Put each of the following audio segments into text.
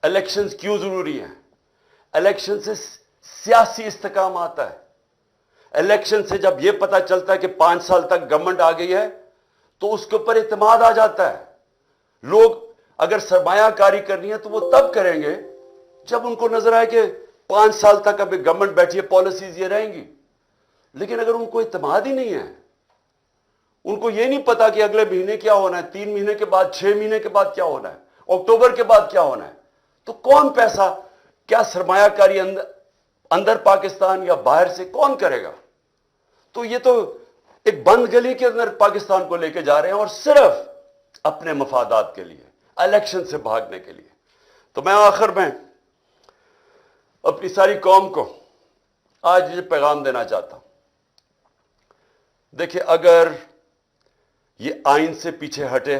Elections کیوں ضروری ہیں؟ الیکشن سے سیاسی استحکام آتا ہے. الیکشن سے جب یہ پتا چلتا ہے کہ 5 سال تک گورنمنٹ آ گئی ہے تو اس کے اوپر اعتماد آ جاتا ہے. لوگ اگر سرمایہ کاری کرنی ہے تو وہ تب کریں گے جب ان کو نظر آئے کہ 5 سال تک ابھی گورنمنٹ بیٹھی ہے، پالیسیز یہ رہیں گی. لیکن اگر ان کو اعتماد ہی نہیں ہے، ان کو یہ نہیں پتا کہ اگلے مہینے کیا ہونا ہے، 3 مہینے کے بعد، 6 مہینے کے بعد کیا ہونا ہے، اکتوبر کے بعد کیا ہونا ہے، تو کون پیسہ، کیا سرمایہ کاری اندر پاکستان یا باہر سے کون کرے گا؟ تو یہ تو ایک بند گلی کے اندر پاکستان کو لے کے جا رہے ہیں، اور صرف اپنے مفادات کے لیے، الیکشن سے بھاگنے کے لیے. تو میں آخر میں اپنی ساری قوم کو آج یہ پیغام دینا چاہتا ہوں. دیکھیں، اگر یہ آئین سے پیچھے ہٹے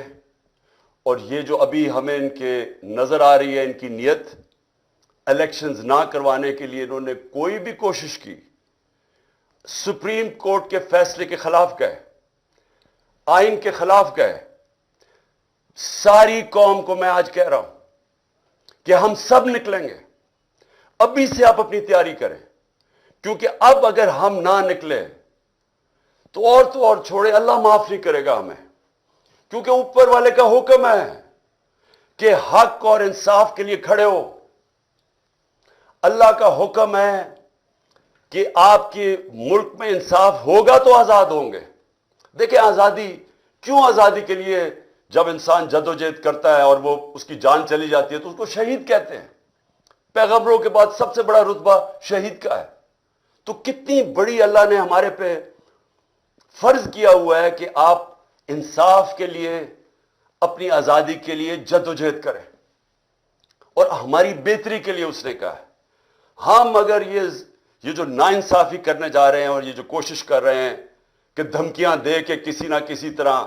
اور یہ جو ابھی ہمیں ان کے نظر آ رہی ہے ان کی نیت، الیکشنز نہ کروانے کے لیے انہوں نے کوئی بھی کوشش کی، سپریم کورٹ کے فیصلے کے خلاف گئے، آئین کے خلاف گئے. ساری قوم کو میں آج کہہ رہا ہوں کہ ہم سب نکلیں گے. ابھی سے آپ اپنی تیاری کریں، کیونکہ اب اگر ہم نہ نکلے تو اور چھوڑے، اللہ معاف نہیں کرے گا ہمیں. کیونکہ اوپر والے کا حکم ہے کہ حق اور انصاف کے لیے کھڑے ہو. اللہ کا حکم ہے کہ آپ کے ملک میں انصاف ہوگا تو آزاد ہوں گے. دیکھیں، آزادی کیوں؟ آزادی کے لیے جب انسان جدوجہد کرتا ہے اور وہ اس کی جان چلی جاتی ہے تو اس کو شہید کہتے ہیں. پیغمبروں کے بعد سب سے بڑا رتبہ شہید کا ہے. تو کتنی بڑی اللہ نے ہمارے پہ فرض کیا ہوا ہے کہ آپ انصاف کے لیے، اپنی آزادی کے لیے جدوجہد کریں، اور ہماری بہتری کے لیے اس نے کہا ہے. ہم اگر یہ جو ناانصافی کرنے جا رہے ہیں اور یہ جو کوشش کر رہے ہیں کہ دھمکیاں دے کے کسی نہ کسی طرح،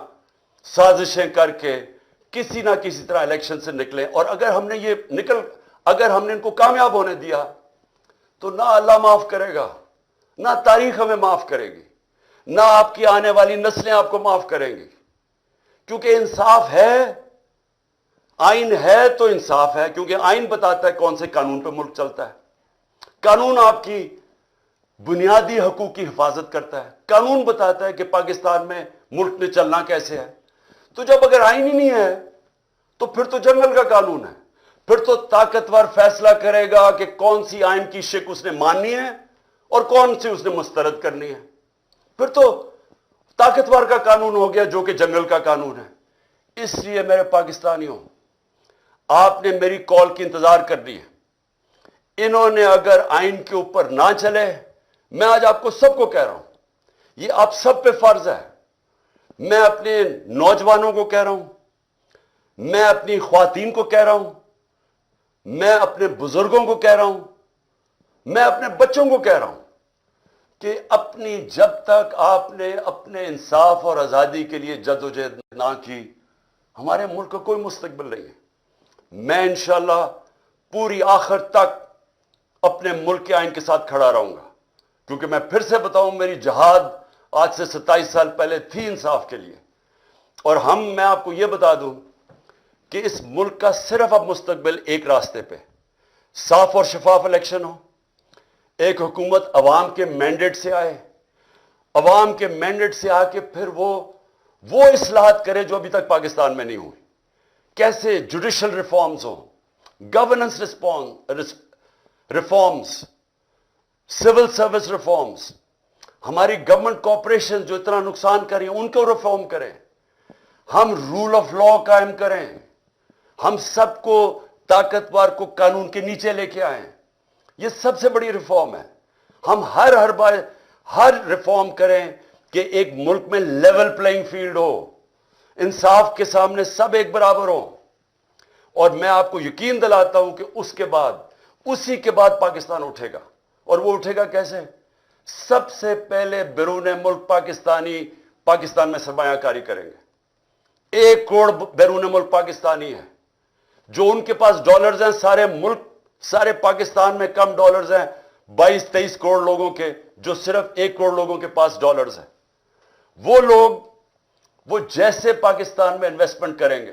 سازشیں کر کے کسی نہ کسی طرح الیکشن سے نکلیں، اور اگر ہم نے ان کو کامیاب ہونے دیا تو نہ اللہ معاف کرے گا، نہ تاریخ ہمیں معاف کرے گی، نہ آپ کی آنے والی نسلیں آپ کو معاف کریں گی. کیونکہ انصاف ہے، آئین ہے تو انصاف ہے. کیونکہ آئین بتاتا ہے کون سے قانون پہ ملک چلتا ہے. قانون آپ کی بنیادی حقوق کی حفاظت کرتا ہے. قانون بتاتا ہے کہ پاکستان میں ملک میں چلنا کیسے ہے. تو جب اگر آئین ہی نہیں ہے تو پھر تو جنگل کا قانون ہے. پھر تو طاقتور فیصلہ کرے گا کہ کون سی آئین کی شک اس نے ماننی ہے اور کون سی اس نے مسترد کرنی ہے. پھر تو طاقتور کا قانون ہو گیا جو کہ جنگل کا قانون ہے. اس لیے میرے پاکستانیوں، آپ نے میری کال کی انتظار کرنی ہے. انہوں نے اگر آئین کے اوپر نہ چلے، میں آج آپ کو سب کو کہہ رہا ہوں، یہ آپ سب پہ فرض ہے. میں اپنے نوجوانوں کو کہہ رہا ہوں، میں اپنی خواتین کو کہہ رہا ہوں، میں اپنے بزرگوں کو کہہ رہا ہوں، میں اپنے بچوں کو کہہ رہا ہوں کہ جب تک آپ نے اپنے انصاف اور آزادی کے لیے جدوجہد نہ کی، ہمارے ملک کا کوئی مستقبل نہیں ہے. میں انشاءاللہ پوری آخر تک اپنے ملک کے آئین کے ساتھ کھڑا رہوں گا. کیونکہ میں پھر سے بتاؤں، میری جہاد آج سے 27 سال پہلے تھی انصاف کے لیے. اور میں آپ کو یہ بتا دوں کہ اس ملک کا صرف اب مستقبل ایک راستے پہ، صاف اور شفاف الیکشن ہو، ایک حکومت عوام کے مینڈیٹ سے آئے، عوام کے مینڈیٹ سے آ کے پھر وہ اصلاحات کرے جو ابھی تک پاکستان میں نہیں ہوئی. کیسے جوڈیشل ریفارمز ہوں، governance reforms, civil service reforms, ہماری گورنمنٹ کارپوریشن جو اتنا نقصان کر رہی ہیں ان کو ریفارم کریں. ہم رول آف لا قائم کریں. ہم سب کو طاقتور کو قانون کے نیچے لے کے آئیں. یہ سب سے بڑی ریفارم ہے. ہم ہر ریفارم کریں کہ ایک ملک میں لیول پلینگ فیلڈ ہو، انصاف کے سامنے سب ایک برابر ہوں. اور میں آپ کو یقین دلاتا ہوں کہ اسی کے بعد پاکستان اٹھے گا. اور وہ اٹھے گا کیسے؟ سب سے پہلے بیرون ملک پاکستان میں سرمایہ کاری کریں گے. 1 کروڑ بیرون ملک پاکستانی ہے. جو ان کے پاس ڈالرز ہیں، سارے پاکستان میں کم ڈالرز ہیں 22-23 کروڑ لوگوں کے، جو صرف 1 کروڑ لوگوں کے پاس ڈالرز ہیں. وہ لوگ وہ جیسے پاکستان میں انویسٹمنٹ کریں گے،